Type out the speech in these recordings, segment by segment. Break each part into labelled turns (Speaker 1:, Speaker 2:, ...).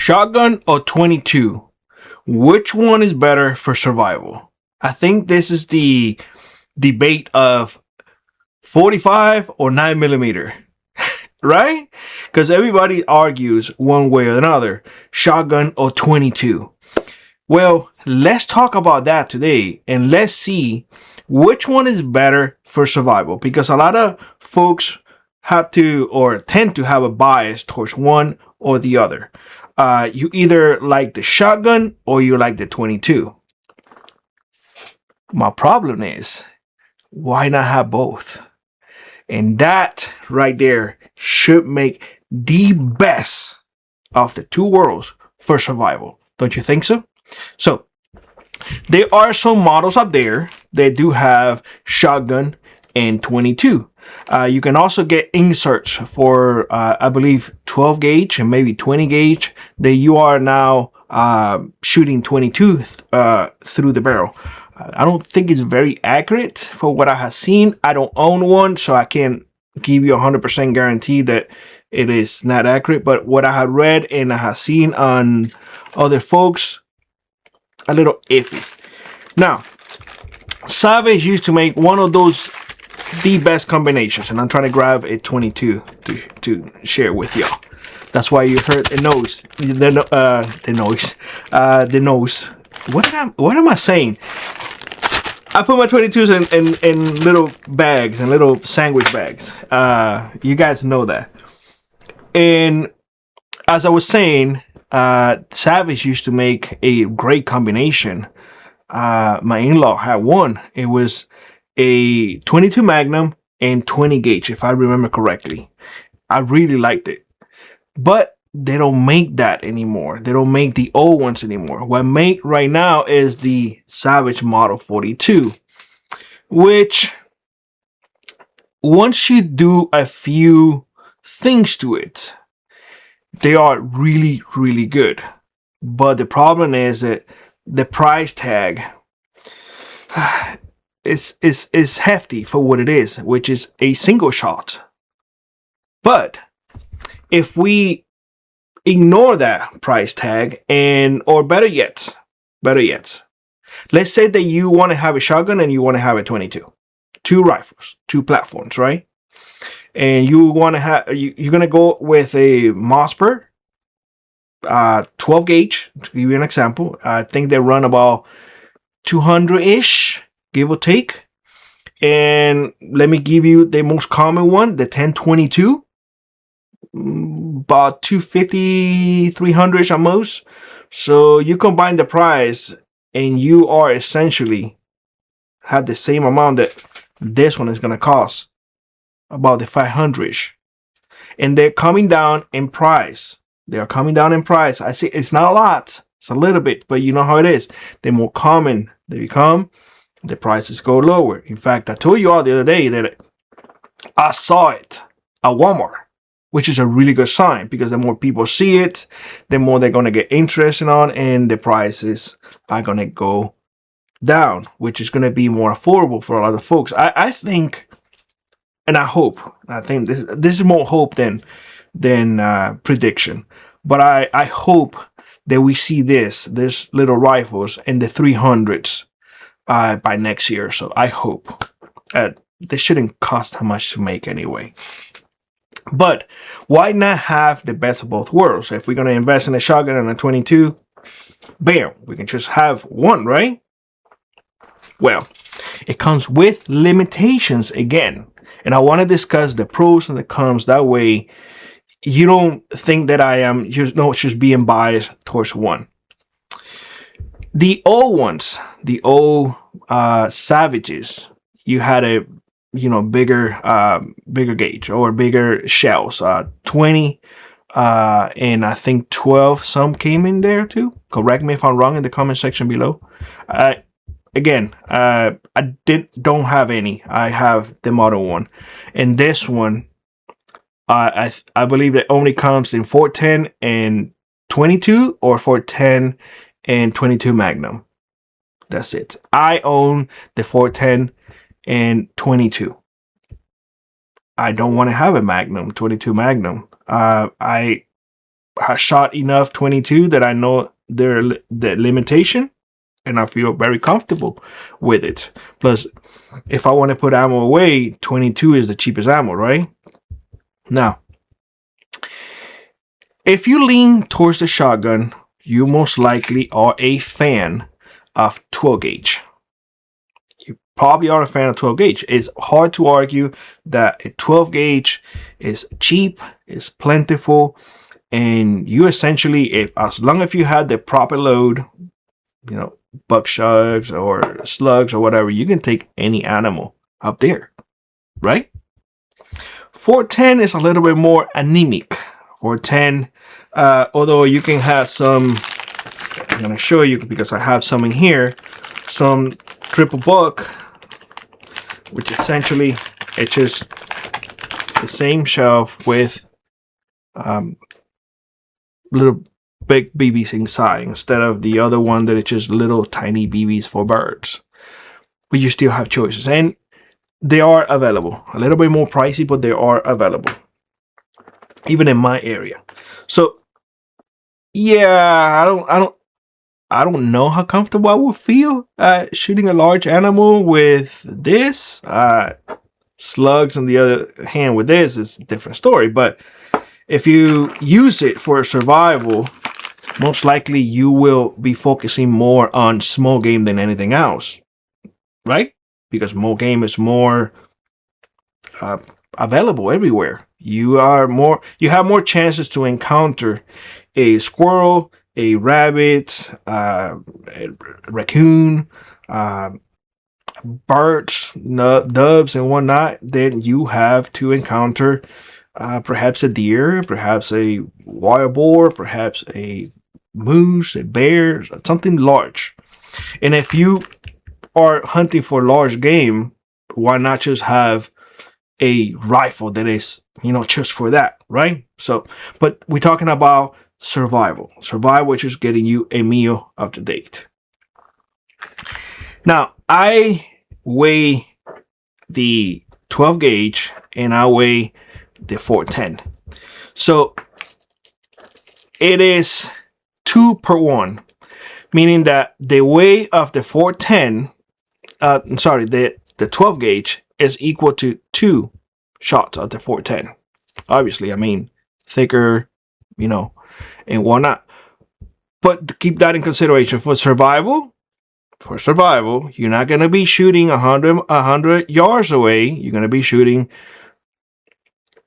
Speaker 1: Shotgun or 22? Which one is better for survival? I think this is the debate of 45 or 9mm, right? Because everybody argues one way or another, shotgun or 22. Well, let's talk about that today and let's see which one is better for survival, because a lot of folks have to or tend to have a bias towards one or the other. You either like the shotgun or you like the 22. My problem is, why not have both? And that right there should make the best of the two worlds for survival. Don't you think so? So, there are some models out there that do have shotgun and 22. You can also get inserts for, I believe, 12 gauge and maybe 20 gauge that you are now shooting 22 through the barrel. I don't think it's very accurate for what I have seen. I don't own one, so I can't give you 100% guarantee that it is not accurate. But what I have read and I have seen on other folks, a little iffy. Now, Savage used to make one of those the best combinations, and I'm trying to grab a 22 to share with y'all. That's why you heard the nose, the nose. What am I saying? I put my 22s in little bags and little sandwich bags. You guys know that. And as I was saying, Savage used to make a great combination. My in-law had one. It was a 22 Magnum and 20 gauge, if I remember correctly. I really liked it. But they don't make that anymore. They don't make the old ones anymore. What make right now is the Savage Model 42, which once you do a few things to it, they are really, really good. But the problem is that the price tag is hefty for what it is, which is a single shot. But if we ignore that price tag, or better yet, let's say that you want to have a shotgun and you want to have a 22, two rifles, two platforms, right? And you want to have, you're going to go with a Mossberg 12 gauge, to give you an example. I think they run about 200-ish, give or take. And let me give you the most common one, the 1022. About 250, 300 at most. So you combine the price and you are essentially have the same amount that this one is going to cost, about the 500. And they're coming down in price. They are coming down in price. I see it's not a lot. It's a little bit, but you know how it is. The more common they become, the prices go lower. In fact, I told you all the other day that I saw it at Walmart, which is a really good sign, because the more people see it, the more they're going to get interested on, and the prices are going to go down, which is going to be more affordable for a lot of folks. I think, and I think this is more hope than prediction, but I hope that we see this little rifles in the 300s by next year or so. I hope. They shouldn't cost how much to make anyway. But why not have the best of both worlds? If we're going to invest in a shotgun and a 22, bam, we can just have one, right? Well, it comes with limitations again. And I want to discuss the pros and the cons. That way, you don't think that I am just being biased towards one. The old ones, the old Savages, you had a bigger gauge or bigger shells, 20 and I think 12 some came in there too. Correct me if I'm wrong in the comment section below. I don't have any. I have the Model 1, and this one I believe that only comes in 410 and 22 or 410 and 22 Magnum. That's it. I own the 410 and 22. I don't want to have a Magnum, 22 Magnum. I have shot enough 22 that I know the limitation, and I feel very comfortable with it. Plus, if I want to put ammo away, 22 is the cheapest ammo, right? Now, if you lean towards the shotgun, you most likely are a fan of 12 gauge. You probably are a fan of 12 gauge. It's hard to argue that a 12 gauge is cheap, is plentiful, and you essentially, as long as you had the proper load, buckshots or slugs or whatever, you can take any animal up there, right? 410 is a little bit more anemic. 410, although you can have some, I'm going to show you because I have some in here, some triple buck, which essentially it's just the same shelf with little big BBs inside instead of the other one that is just little tiny BBs for birds. But you still have choices, and they are available. A little bit more pricey, but they are available, even in my area. So yeah, I don't know how comfortable I would feel shooting a large animal with this. Slugs on the other hand with this is a different story. But if you use it for survival, most likely you will be focusing more on small game than anything else, right? Because small game is more available everywhere. You have more chances to encounter a squirrel, a rabbit, a raccoon, birds, doves, and whatnot than you have to encounter perhaps a deer, perhaps a wild boar, perhaps a moose, a bear, something large. And if you are hunting for large game, why not just have a rifle that is, just for that, right? So, but we're talking about survival, which is getting you a meal of the day. Now, I weigh the 12 gauge and I weigh the 410. So it is 2-1, meaning that the weight of the 410, the 12 gauge is equal to 2 shots of the 410. Obviously, I mean, thicker, and whatnot. But keep that in consideration for survival. For survival, you're not going to be shooting 100 yards away. You're going to be shooting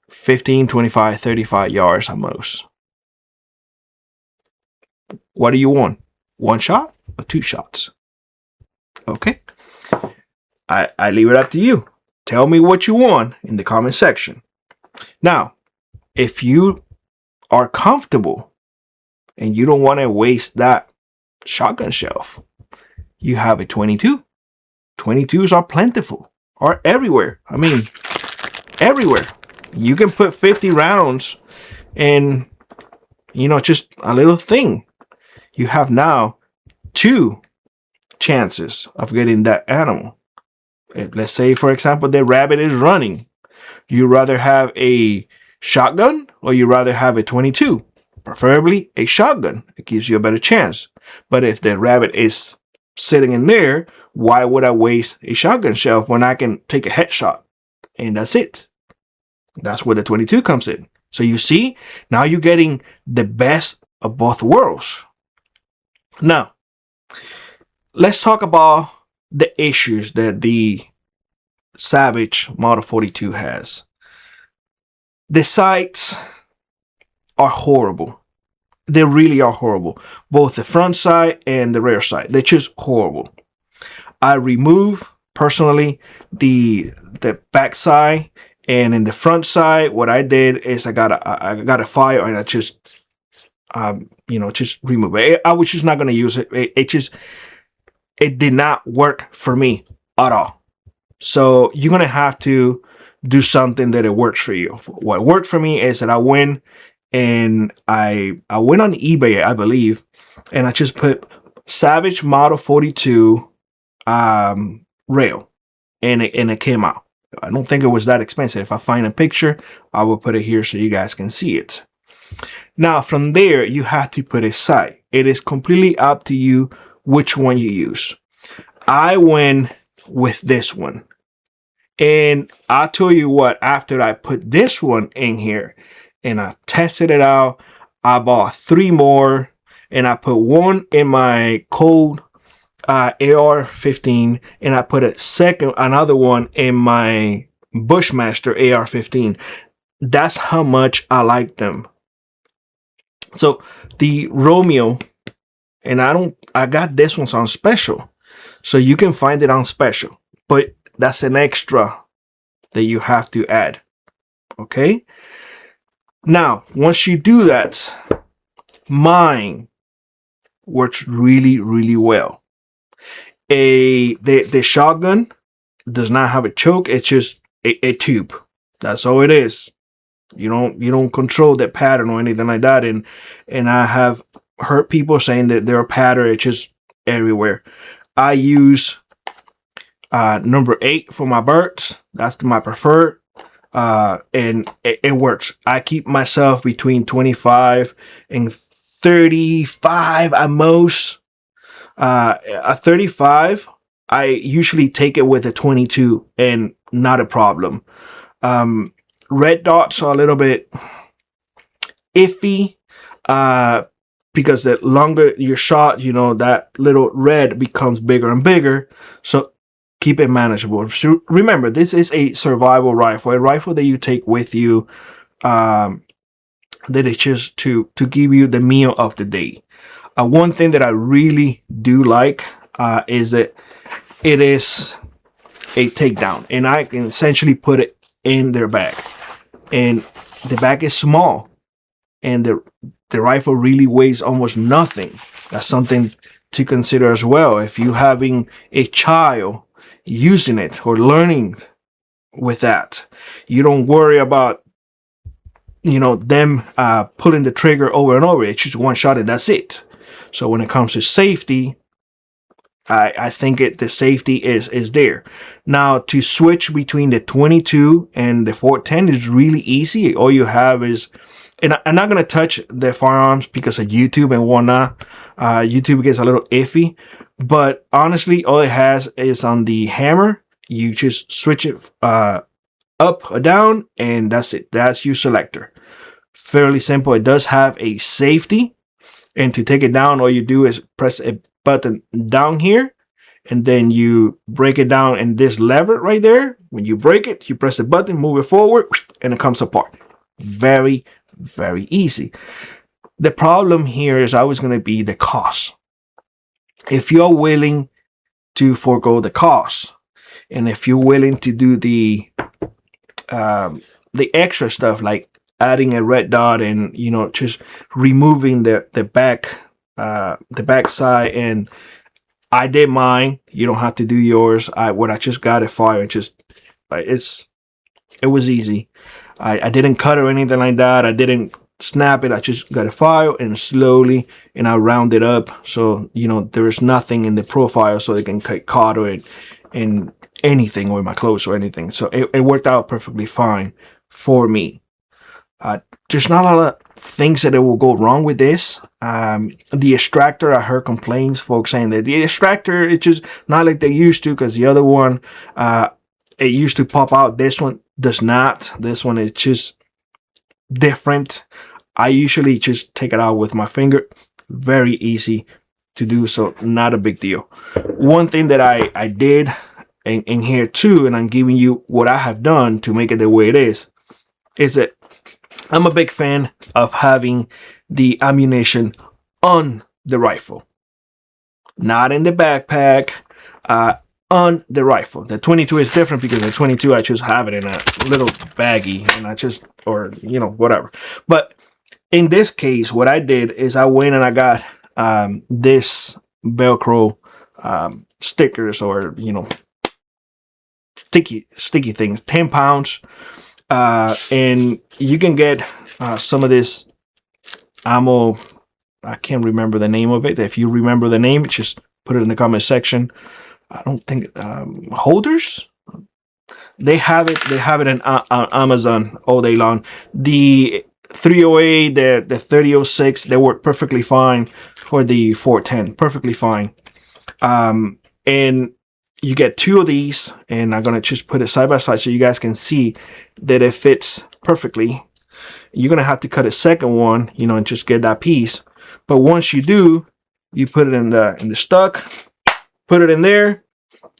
Speaker 1: 15, 25, 35 yards at most. What do you want? 1 shot or 2 shots? Okay. I leave it up to you. Tell me what you want in the comment section. Now, if you are comfortable and you don't want to waste that shotgun shelf, you have a 22. 22s are plentiful, are everywhere. I mean, everywhere. You can put 50 rounds in, just a little thing. You have now 2 chances of getting that animal. Let's say, for example, the rabbit is running. You rather have a shotgun or you rather have a 22? Preferably a shotgun. It gives you a better chance. But if the rabbit is sitting in there, why would I waste a shotgun shelf when I can take a headshot and that's it? That's where the 22 comes in. So you see, now you're getting the best of both worlds. Now, let's talk about the issues that the Savage Model 42 has. The sights are horrible. They really are horrible. Both the front sight and the rear sight. They're just horrible. I remove, personally, the back sight, and in the front sight, what I did is I got a file and I just just remove it. I was just not going to use it. It did not work for me at all. So you're going to have to do something that it works for you. What worked for me is that I went and I went on eBay, I believe, and I just put Savage Model 42 rail, and it came out. I don't think it was that expensive. If I find a picture, I will put it here so you guys can see it. Now from there, you have to put a sight. It is completely up to you which one you use. I went with this one. And I'll tell you what, after I put this one in here and I tested it out, I bought 3 more and I put one in my cold AR-15 and I put another one in my Bushmaster AR-15. That's how much I like them. So the Romeo, and I got this one on special. So you can find it on special, but that's an extra that you have to add. Okay. Now, once you do that, mine works really, really well. The shotgun does not have a choke. It's just a tube. That's all it is. You don't control that pattern or anything like that. And I have heard people saying that their pattern is just everywhere. I use number 8 for my birds. That's my preferred. And it works. I keep myself between 25 and 35 at most. A 35, I usually take it with a 22 and not a problem. Red dots are a little bit iffy, because the longer your shot, that little red becomes bigger and bigger. So keep it manageable. Remember, this is a survival rifle, a rifle that you take with you, that is just to give you the meal of the day. One thing that I really do like is that it is a takedown, and I can essentially put it in their bag, and the bag is small, and the rifle really weighs almost nothing. That's something to consider as well. If you're having a child using it or learning with that, you don't worry about them pulling the trigger over and over. It's just one shot and that's it. So when it comes to safety, I think the safety is there. Now, to switch between the 22 and the 410 is really easy. All you have is, and I'm not going to touch the firearms because of YouTube and whatnot. YouTube gets a little iffy. But honestly, all it has is on the hammer. You just switch it up or down, and that's it. That's your selector. Fairly simple. It does have a safety. And to take it down, all you do is press a button down here, and then you break it down in this lever right there. When you break it, you press the button, move it forward, and it comes apart. Very, very easy. The problem here is always going to be the cost. If you're willing to forego the cost, and if you're willing to do the extra stuff like adding a red dot and just removing the back side, and I did mine. You don't have to do yours. I just got a file and just it was easy. I didn't cut or anything like that. I didn't snap it. I just got a file and slowly, and I round it up so there is nothing in the profile so they can get caught or in anything or my clothes or anything. So it worked out perfectly fine for me. There's not a lot of things that will go wrong with this. The extractor, I heard complaints, folks saying that the extractor, it's just not like they used to, because the other one, it used to pop out. This one does not. This one is just different. I usually just take it out with my finger. Very easy to do, so not a big deal. One thing that I did in here too, and I'm giving you what I have done to make it the way it is that I'm a big fan of having the ammunition on the rifle, not in the backpack, on the rifle. The 22 is different because the 22, I just have it in a little baggie, and I just, or whatever. But in this case, what I did is I went and I got this Velcro stickers, or sticky things, 10 pounds. And you can get some of this ammo. I can't remember the name of it. If you remember the name, just put it in the comment section. I don't think holders. They have it on Amazon all day long. The 308, the 3006, they work perfectly fine for the 410, perfectly fine. And you get two of these, and I'm gonna just put it side by side so you guys can see that it fits perfectly. You're gonna have to cut a second one, you know, and just get that piece. But once you do, you put it in the stock, put it in there,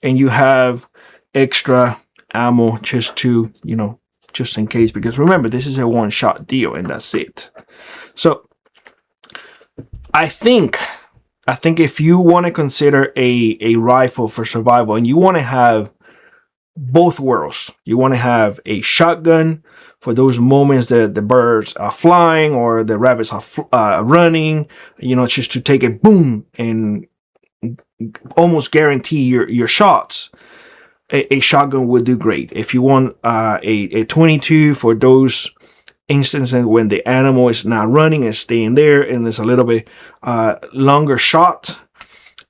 Speaker 1: and you have extra ammo just to, you know, just in case. Because remember, this is a one-shot deal, and that's it. So I think if you want to consider a rifle for survival, and you want to have both worlds, you want to have a shotgun for those moments that the birds are flying or the rabbits are running, you know, just to take it boom and almost guarantee your shots. A shotgun would do great. If you want a 22 for those instances when the animal is not running and staying there and it's a little bit longer shot,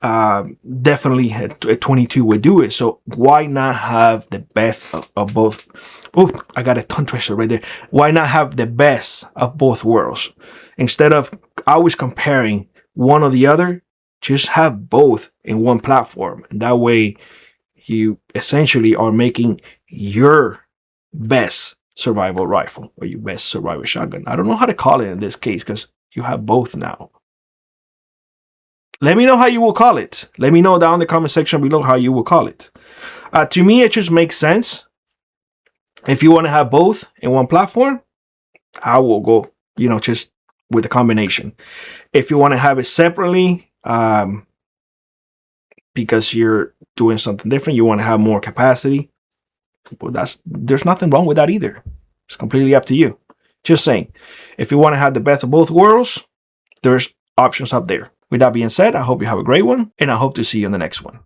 Speaker 1: definitely a 22 would do it. So why not have the best of both? Oh, I got a tongue twister right there. Why not have the best of both worlds? Instead of always comparing one or the other, just have both in one platform. And that way you essentially are making your best survival rifle or your best survival shotgun. I don't know how to call it in this case because you have both now. Let me know how you will call it. Let me know down in the comment section below how you will call it. To me, it just makes sense. If you want to have both in one platform, I will go, you know, just with the combination. If you want to have it separately, because you're doing something different, you want to have more capacity, well, there's nothing wrong with that either. It's completely up to you. Just saying, if you want to have the best of both worlds, there's options up there. With that being said, I hope you have a great one, and I hope to see you in the next one.